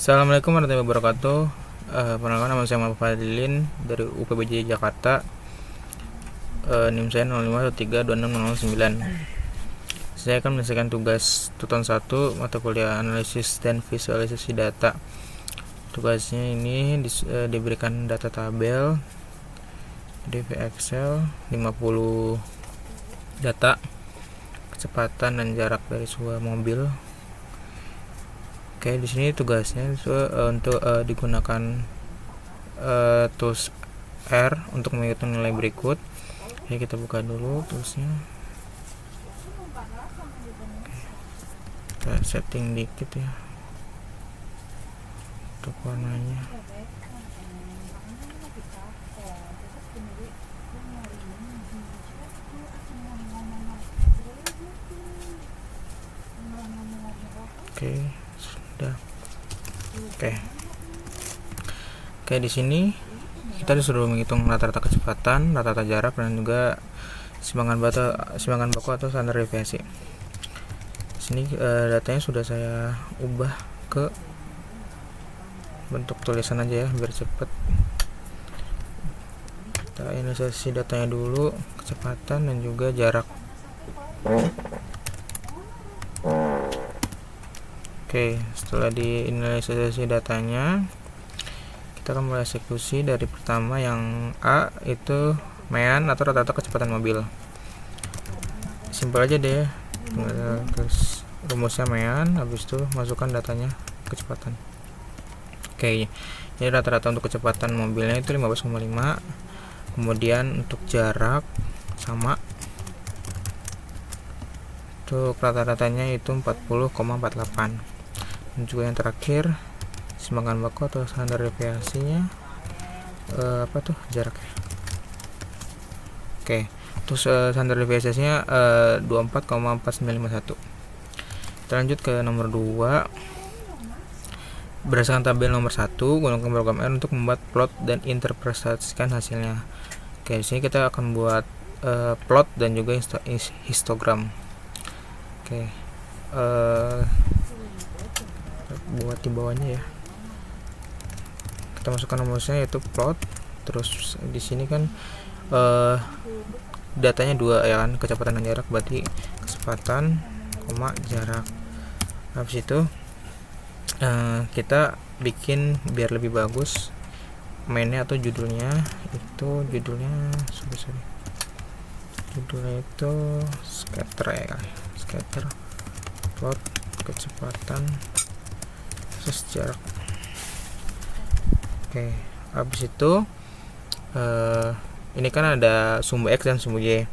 Assalamualaikum warahmatullahi wabarakatuh. Perkenalkan, nama saya Muhammad Fadilin dari UPBJ Jakarta. NIM saya 05132609. Saya akan menyelesaikan tugas tuton 1 mata kuliah analisis dan visualisasi data. Tugasnya ini diberikan data tabel DV Excel 50 data kecepatan dan jarak dari sebuah mobil. Oke, di sini tugasnya untuk digunakan tools R untuk menghitung nilai berikut. Oke, kita buka dulu toolsnya. Kita setting dikit ya untuk warnanya. Oke, sudah. Oke, di sini kita disuruh menghitung rata-rata kecepatan, rata-rata jarak, dan juga simbangan baku atau standar deviasi. Di sini datanya sudah saya ubah ke bentuk tulisan aja ya biar cepet. Kita inisiasi datanya dulu, kecepatan dan juga jarak. Oke, setelah diinisialisasi datanya, kita akan mulai eksekusi dari pertama yang A, itu mean atau rata-rata kecepatan mobil. Simpel aja deh, terus rumusnya mean, habis itu masukkan datanya kecepatan. Oke, jadi rata-rata untuk kecepatan mobilnya itu 15,5. Kemudian untuk jarak sama, untuk rata-ratanya itu 40,48. Dan juga yang terakhir simbangan baku atau standar deviasinya jaraknya. Oke, terus standar deviasinya 24,4951. Kita lanjut ke nomor 2. Berdasarkan tabel nomor 1, gunakan program R untuk membuat plot dan interpretasikan hasilnya. Oke, di sini kita akan buat plot dan juga histogram. Oke, buat di bawahnya ya. Kita masukkan rumusnya yaitu plot. Terus di sini kan datanya 2 ya kan, kecepatan dan jarak, berarti kecepatan, jarak. Habis itu kita bikin biar lebih bagus mainnya atau judulnya itu judulnya itu scatter ya, scatter plot kecepatan terus jarak. Oke, habis itu ini kan ada sumbu X dan sumbu Y.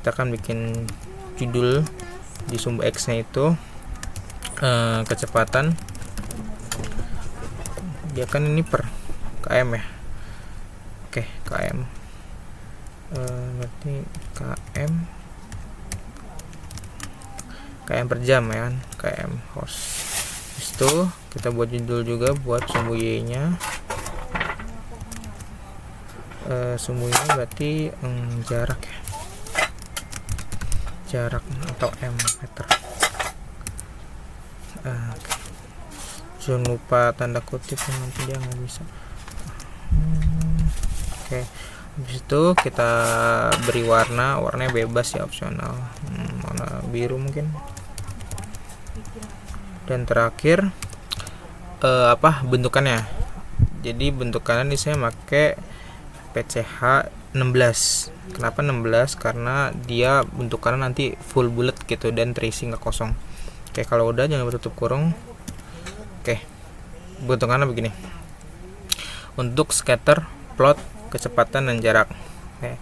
Kita akan bikin judul di sumbu X nya itu kecepatan, dia kan ini per km ya. Oke, km berarti km per jam ya kan, km horse. Itu kita buat judul juga buat sumbu Y nya. Sumbu Y berarti jarak ya, jarak atau meter. Jangan lupa tanda kutip, nanti dia nggak bisa. Oke, habis itu kita beri warnanya bebas ya, opsional, warna biru mungkin. Dan terakhir bentukannya. Jadi bentukannya ini saya pakai PCH 16. Kenapa 16? Karena dia bentukannya nanti full bulat gitu dan terisi nggak kosong. Oke, kalau udah jangan tutup kurung. Oke, bentukannya begini. Untuk scatter plot kecepatan dan jarak. Oke,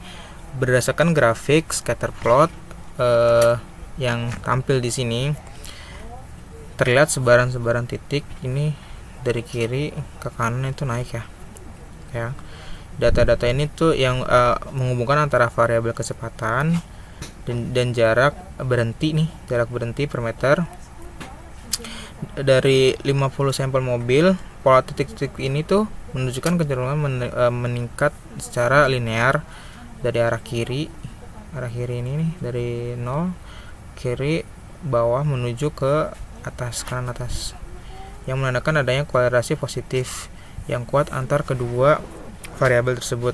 berdasarkan grafik scatter plot yang tampil di sini, terlihat sebaran-sebaran titik ini dari kiri ke kanan itu naik ya. Data-data ini tuh yang menghubungkan antara variabel kecepatan dan jarak berhenti nih, jarak berhenti per meter. Dari 50 sampel mobil, pola titik-titik ini tuh menunjukkan kecenderungan meningkat secara linear dari arah kiri ini nih, dari 0 kiri bawah menuju ke atas, kanan atas. yang menandakan adanya korelasi positif yang kuat antar kedua variabel tersebut.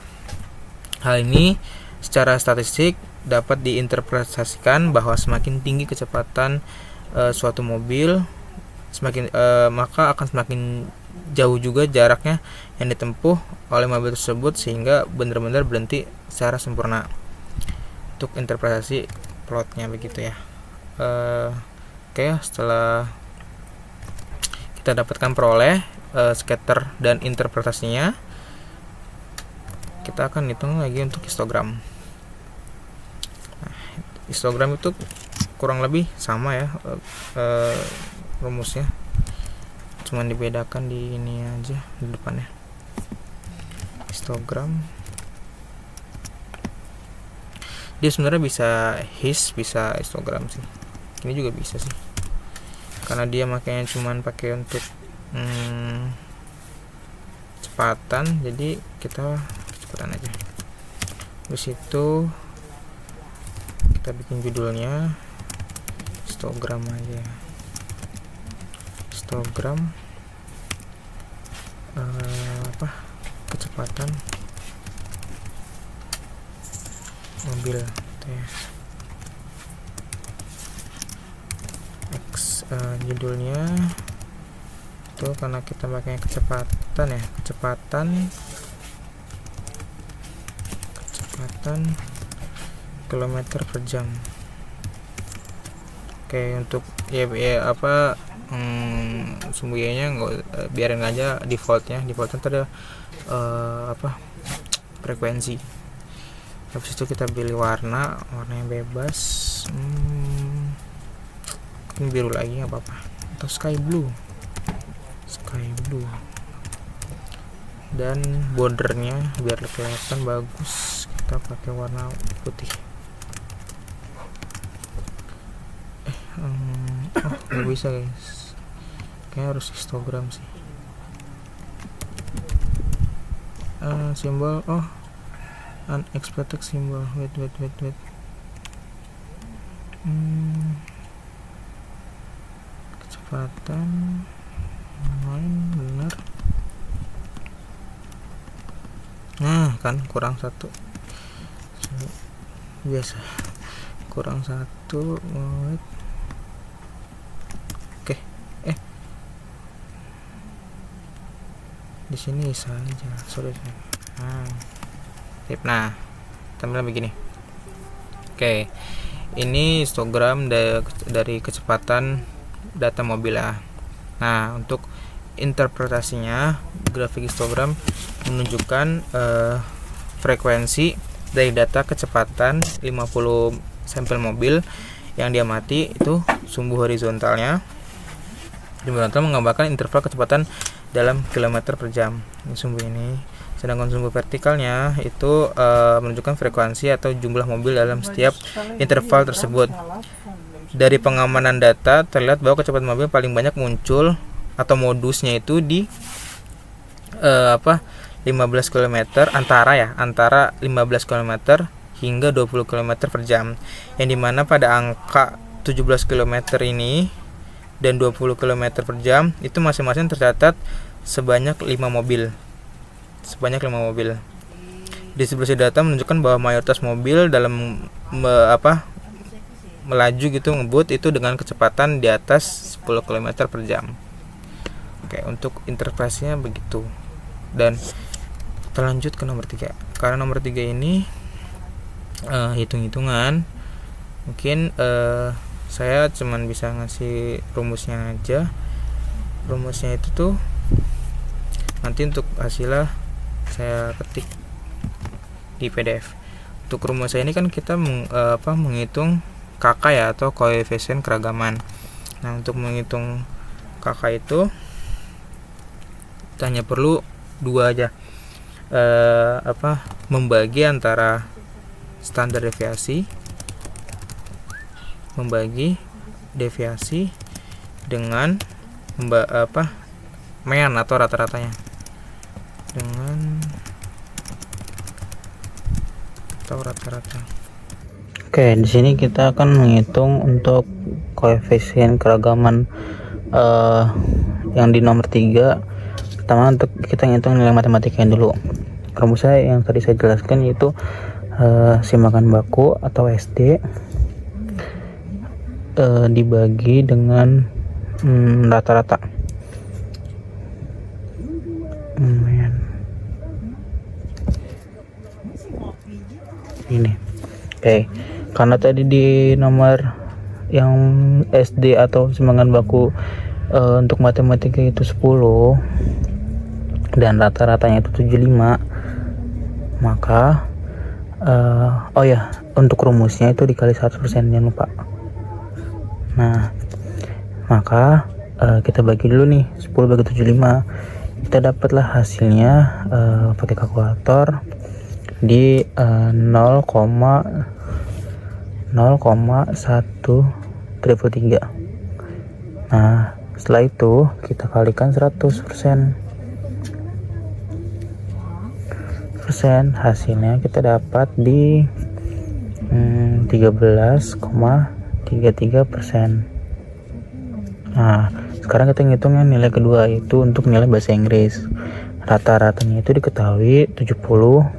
Hal ini secara statistik dapat diinterpretasikan bahwa semakin tinggi kecepatan suatu mobil, maka akan semakin jauh juga jaraknya yang ditempuh oleh mobil tersebut sehingga benar-benar berhenti secara sempurna. Untuk interpretasi plotnya begitu ya. Oke, setelah kita dapatkan peroleh scatter dan interpretasinya, kita akan hitung lagi untuk histogram. Nah, histogram itu kurang lebih sama ya rumusnya, cuman dibedakan di ini aja di depannya. Histogram dia sebenarnya bisa bisa histogram sih, ini juga bisa sih, karena dia makanya cuman pakai untuk kecepatan, jadi kita kecepatan aja. Terus itu kita bikin judulnya histogram aja, histogram kecepatan mobil gitu ya. Judulnya itu karena kita pakai kecepatan ya, kecepatan kilometer per jam. Oke, untuk ya sumbu Y-nya biarin aja defaultnya ada frekuensi. Habis itu kita pilih warna yang bebas, mungkin biru lagi nggak apa-apa, atau sky blue, dan bordernya biar kelihatan bagus kita pakai warna putih. Nggak bisa guys, kayaknya harus histogram sih. Simbol unexpected symbol, wait kecepatan main benar. Nah kan kurang satu, biasa kurang satu. Wait. Oke, di sini saja, sorry. Nah, tampilan begini. Oke, ini histogram dari kecepatan data mobil ya. Nah, untuk interpretasinya, grafik histogram menunjukkan frekuensi dari data kecepatan 50 sampel mobil yang diamati, itu sumbu horizontalnya. Horizontal menggambarkan interval kecepatan dalam kilometer per jam. Ini sumbu ini. Sedangkan sumbu vertikalnya itu menunjukkan frekuensi atau jumlah mobil dalam setiap interval tersebut. Dari pengamanan data terlihat bahwa kecepatan mobil paling banyak muncul atau modusnya itu di 15 km antara 15 km hingga 20 km per jam, yang dimana pada angka 17 km ini dan 20 km per jam itu masing-masing tercatat sebanyak 5 mobil. Distribusi data menunjukkan bahwa mayoritas mobil dalam melaju gitu ngebut itu dengan kecepatan di atas 10 km per jam. Oke, untuk interpretasinya begitu. Dan kita lanjut ke nomor 3. Karena nomor 3 ini hitung-hitungan, mungkin saya cuman bisa ngasih rumusnya aja. Rumusnya itu tuh nanti untuk hasilnya saya ketik di PDF. Untuk rumus ini kan kita menghitung KK ya, atau koefisien keragaman. Nah, untuk menghitung KK itu kita hanya perlu 2 aja, membagi antara standar deviasi, membagi deviasi dengan mean atau rata-ratanya, dengan atau rata-rata. Oke, di sini kita akan menghitung untuk koefisien keragaman yang di nomor 3. Pertama untuk kita ngitung nilai matematikanya dulu. Rumusnya yang tadi saya jelaskan yaitu simbangan baku atau SD dibagi dengan rata-rata. Ini oke, karena tadi di nomor yang SD atau simbangan baku untuk matematika itu 10 dan rata-ratanya itu 75, maka untuk rumusnya itu dikali 100%, jangan lupa. Nah, maka kita bagi dulu nih 10 bagi 75, kita dapatlah hasilnya pakai kalkulator di 0,133. Nah, setelah itu kita kalikan 100%. Hasilnya kita dapat di 13,33%. Nah, sekarang kita ngitungnya nilai kedua, itu untuk nilai bahasa Inggris. Rata-ratanya itu diketahui 70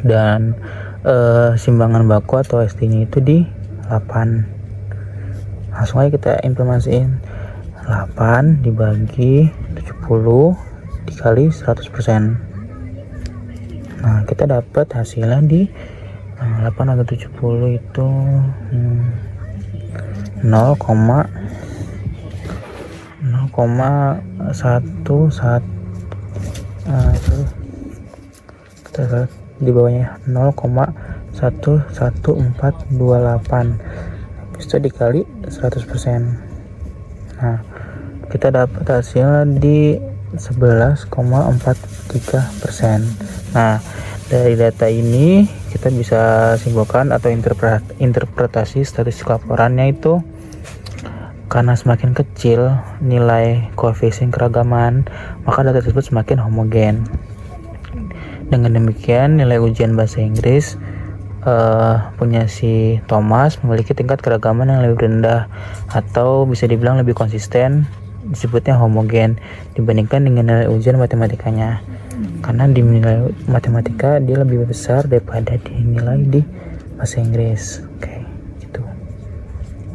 dan simbangan baku atau SD-nya itu di 8. Langsung aja kita implementasiin. 8 dibagi 70 dikali 100%. Nah, kita dapat hasilnya di 8 atau 70 itu 0,11 kita lihat di bawahnya 0,11428, habis itu dikali 100%. Nah, kita dapat hasilnya di 11,43%. Nah, dari data ini kita bisa simpulkan atau interpretasi statistik laporannya itu, karena semakin kecil nilai koefisien keragaman, maka data tersebut semakin homogen. Dengan demikian, nilai ujian bahasa Inggris punya si Thomas memiliki tingkat keragaman yang lebih rendah, atau bisa dibilang lebih konsisten, disebutnya homogen, dibandingkan dengan nilai ujian matematikanya. Karena di nilai matematika dia lebih besar daripada di nilai di bahasa Inggris. Oke, gitu.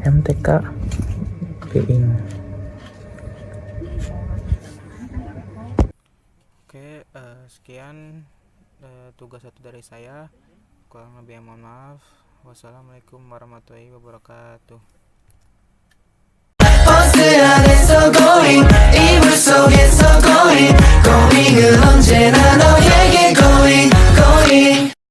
MTK being. Oke, sekian tugas satu dari saya. Kurang lebih mohon maaf. Wassalamualaikum warahmatullahi wabarakatuh.